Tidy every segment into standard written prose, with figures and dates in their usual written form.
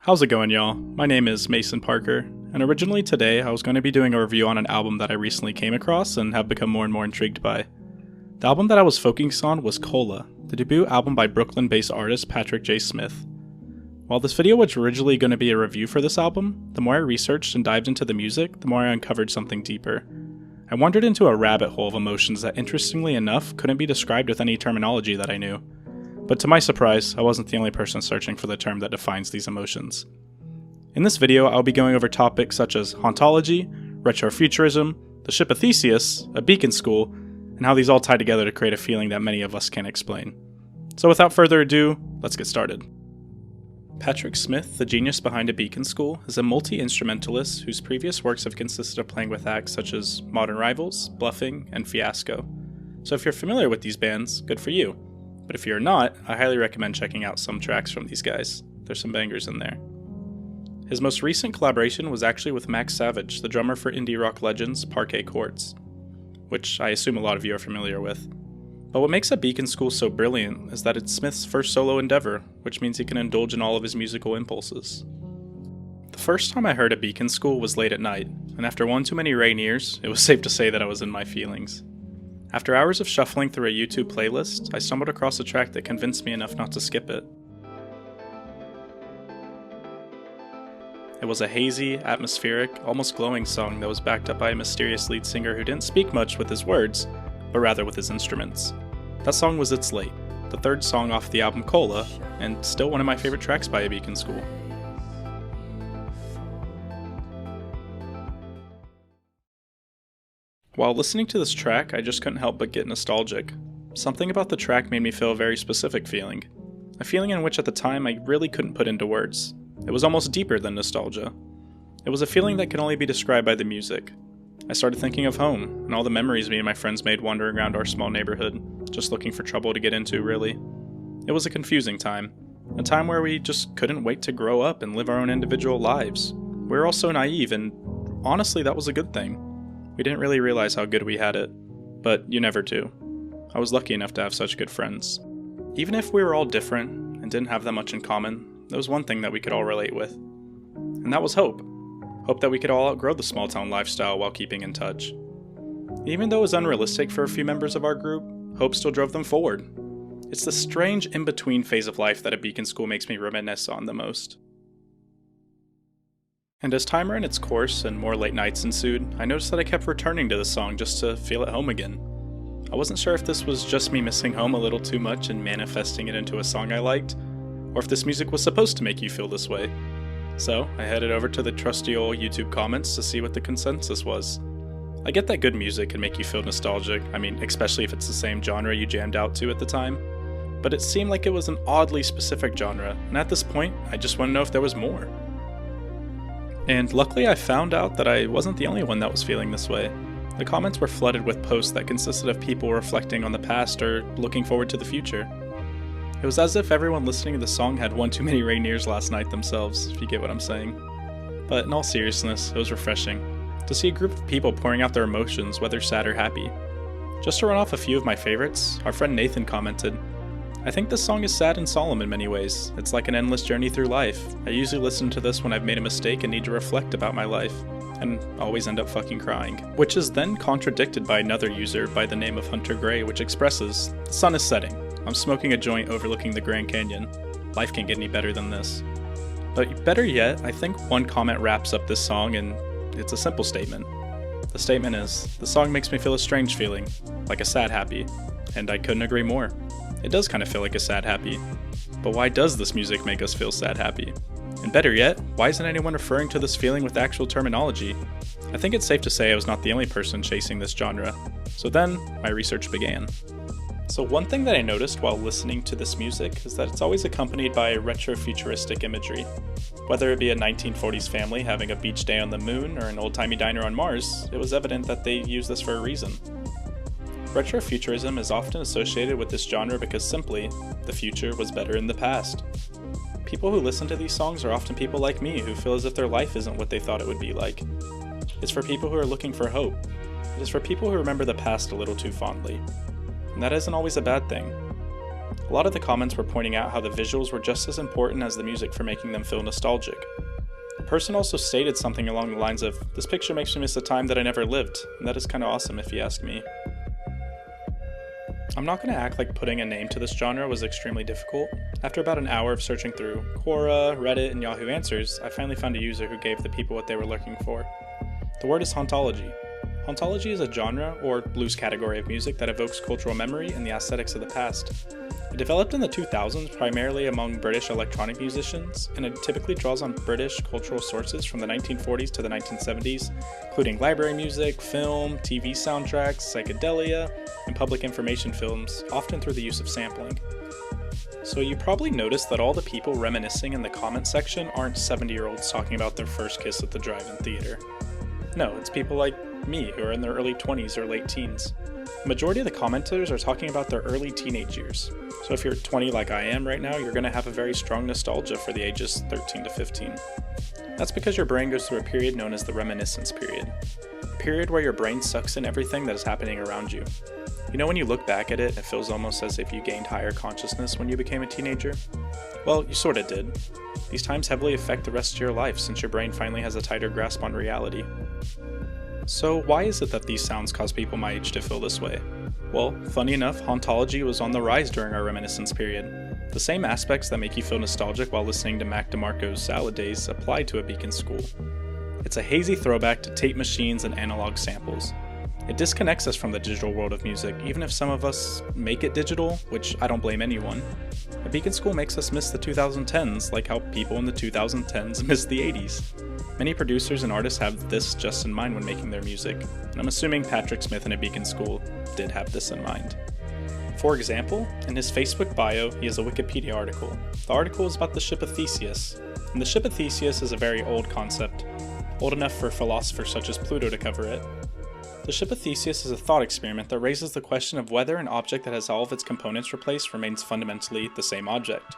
How's it going, y'all? My name is Mason Parker, and originally today I was going to be doing a review on an album that I recently came across and have become more and more intrigued by. The album that I was focusing on was Cola, the debut album by Brooklyn-based artist Patrick J. Smith. While this video was originally going to be a review for this album, the more I researched and dived into the music, the more I uncovered something deeper. I wandered into a rabbit hole of emotions that, interestingly enough, couldn't be described with any terminology that I knew. But to my surprise, I wasn't the only person searching for the term that defines these emotions. In this video, I'll be going over topics such as Hauntology, Retro-Futurism, the Ship of Theseus, a beacon school, and how these all tie together to create a feeling that many of us can't explain. So without further ado, let's get started. Patrick Smith, the genius behind A Beacon School, is a multi-instrumentalist whose previous works have consisted of playing with acts such as Modern Rivals, Bluffing, and Fiasco. So if you're familiar with these bands, good for you. But if you're not, I highly recommend checking out some tracks from these guys. There's some bangers in there. His most recent collaboration was actually with Max Savage, the drummer for indie rock legends Parquet Courts, which I assume a lot of you are familiar with. But what makes A Beacon School so brilliant is that it's Smith's first solo endeavor, which means he can indulge in all of his musical impulses. The first time I heard A Beacon School was late at night, and after one too many Rainiers, it was safe to say that I was in my feelings. After hours of shuffling through a YouTube playlist, I stumbled across a track that convinced me enough not to skip it. It was a hazy, atmospheric, almost glowing song that was backed up by a mysterious lead singer who didn't speak much with his words, but rather with his instruments. That song was It's Late, the third song off the album Cola, and still one of my favorite tracks by A Beacon School. While listening to this track, I just couldn't help but get nostalgic. Something about the track made me feel a very specific feeling. A feeling in which at the time I really couldn't put into words. It was almost deeper than nostalgia. It was a feeling that could only be described by the music. I started thinking of home, and all the memories me and my friends made wandering around our small neighborhood, just looking for trouble to get into, really. It was a confusing time. A time where we just couldn't wait to grow up and live our own individual lives. We were all so naive, and honestly, that was a good thing. We didn't really realize how good we had it, but you never do. I was lucky enough to have such good friends. Even if we were all different and didn't have that much in common, there was one thing that we could all relate with. And that was hope. Hope that we could all outgrow the small town lifestyle while keeping in touch. Even though it was unrealistic for a few members of our group, hope still drove them forward. It's the strange in-between phase of life that A Beacon School makes me reminisce on the most. And as time ran its course and more late nights ensued, I noticed that I kept returning to the song just to feel at home again. I wasn't sure if this was just me missing home a little too much and manifesting it into a song I liked, or if this music was supposed to make you feel this way. So, I headed over to the trusty old YouTube comments to see what the consensus was. I get that good music can make you feel nostalgic, especially if it's the same genre you jammed out to at the time, but it seemed like it was an oddly specific genre, and at this point, I just want to know if there was more. And luckily I found out that I wasn't the only one that was feeling this way. The comments were flooded with posts that consisted of people reflecting on the past or looking forward to the future. It was as if everyone listening to the song had one too many Rainiers last night themselves, if you get what I'm saying. But in all seriousness, it was refreshing to see a group of people pouring out their emotions, whether sad or happy. Just to run off a few of my favorites, our friend Nathan commented, "I think this song is sad and solemn in many ways. It's like an endless journey through life. I usually listen to this when I've made a mistake and need to reflect about my life, and always end up fucking crying." Which is then contradicted by another user by the name of Hunter Gray, which expresses, "The sun is setting. I'm smoking a joint overlooking the Grand Canyon. Life can't get any better than this." But better yet, I think one comment wraps up this song, and it's a simple statement. The statement is, "The song makes me feel a strange feeling, like a sad happy," and I couldn't agree more. It does kind of feel like a sad happy. But why does this music make us feel sad happy? And better yet, why isn't anyone referring to this feeling with actual terminology? I think it's safe to say I was not the only person chasing this genre. So then, my research began. So one thing that I noticed while listening to this music is that it's always accompanied by retro-futuristic imagery. Whether it be a 1940s family having a beach day on the moon or an old-timey diner on Mars, it was evident that they used this for a reason. Retro-futurism is often associated with this genre because simply, the future was better in the past. People who listen to these songs are often people like me who feel as if their life isn't what they thought it would be like. It's for people who are looking for hope. It is for people who remember the past a little too fondly. And that isn't always a bad thing. A lot of the comments were pointing out how the visuals were just as important as the music for making them feel nostalgic. The person also stated something along the lines of, "This picture makes me miss a time that I never lived," and that is kinda awesome if you ask me. I'm not going to act like putting a name to this genre was extremely difficult. After about an hour of searching through Quora, Reddit, and Yahoo Answers, I finally found a user who gave the people what they were looking for. The word is hauntology. Hauntology is a genre, or loose category of music that evokes cultural memory and the aesthetics of the past. It developed in the 2000s primarily among British electronic musicians, and it typically draws on British cultural sources from the 1940s to the 1970s, including library music, film, TV soundtracks, psychedelia, and public information films, often through the use of sampling. So you probably noticed that all the people reminiscing in the comment section aren't 70-year-olds talking about their first kiss at the drive-in theater. No, it's people like me who are in their early 20s or late teens. The majority of the commenters are talking about their early teenage years. So if you're 20 like I am right now, you're going to have a very strong nostalgia for the ages 13 to 15. That's because your brain goes through a period known as the reminiscence period. A period where your brain sucks in everything that is happening around you. You know when you look back at it, it feels almost as if you gained higher consciousness when you became a teenager? Well, you sorta did. These times heavily affect the rest of your life since your brain finally has a tighter grasp on reality. So why is it that these sounds cause people my age to feel this way? Well, funny enough, hauntology was on the rise during our reminiscence period. The same aspects that make you feel nostalgic while listening to Mac DeMarco's Salad Days apply to A Beacon School. It's a hazy throwback to tape machines and analog samples. It disconnects us from the digital world of music, even if some of us make it digital, which I don't blame anyone. A Beacon School makes us miss the 2010s, like how people in the 2010s miss the 80s. Many producers and artists have this just in mind when making their music, and I'm assuming Patrick Smith in A Beacon School did have this in mind. For example, in his Facebook bio, he has a Wikipedia article. The article is about the Ship of Theseus, and the Ship of Theseus is a very old concept, old enough for philosophers such as Pluto to cover it. The Ship of Theseus is a thought experiment that raises the question of whether an object that has all of its components replaced remains fundamentally the same object.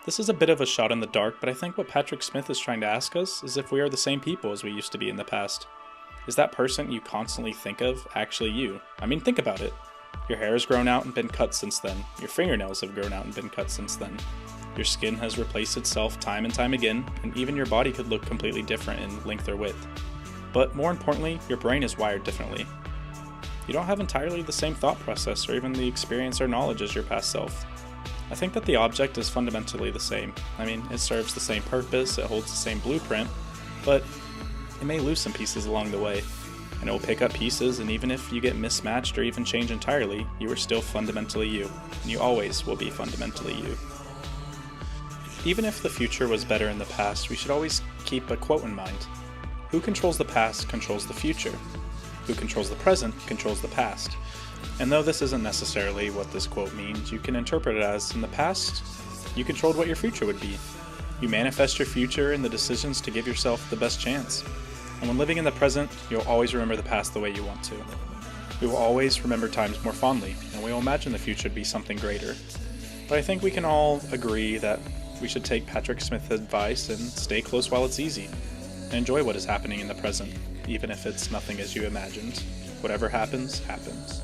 This is a bit of a shot in the dark, but I think what Patrick Smith is trying to ask us is if we are the same people as we used to be in the past. Is that person you constantly think of actually you? I mean, think about it. Your hair has grown out and been cut since then. Your fingernails have grown out and been cut since then. Your skin has replaced itself time and time again, and even your body could look completely different in length or width. But more importantly, your brain is wired differently. You don't have entirely the same thought process or even the experience or knowledge as your past self. I think that the object is fundamentally the same. I mean, it serves the same purpose, it holds the same blueprint, but it may lose some pieces along the way, and it will pick up pieces, and even if you get mismatched or even change entirely, you are still fundamentally you, and you always will be fundamentally you. Even if the future was better in the past, we should always keep a quote in mind. Who controls the past controls the future. Who controls the present controls the past. And though this isn't necessarily what this quote means, you can interpret it as, in the past, you controlled what your future would be. You manifest your future in the decisions to give yourself the best chance. And when living in the present, you'll always remember the past the way you want to. We will always remember times more fondly, and we will imagine the future to be something greater. But I think we can all agree that we should take Patrick Smith's advice and stay close while it's easy. And enjoy what is happening in the present, even if it's nothing as you imagined. Whatever happens, happens.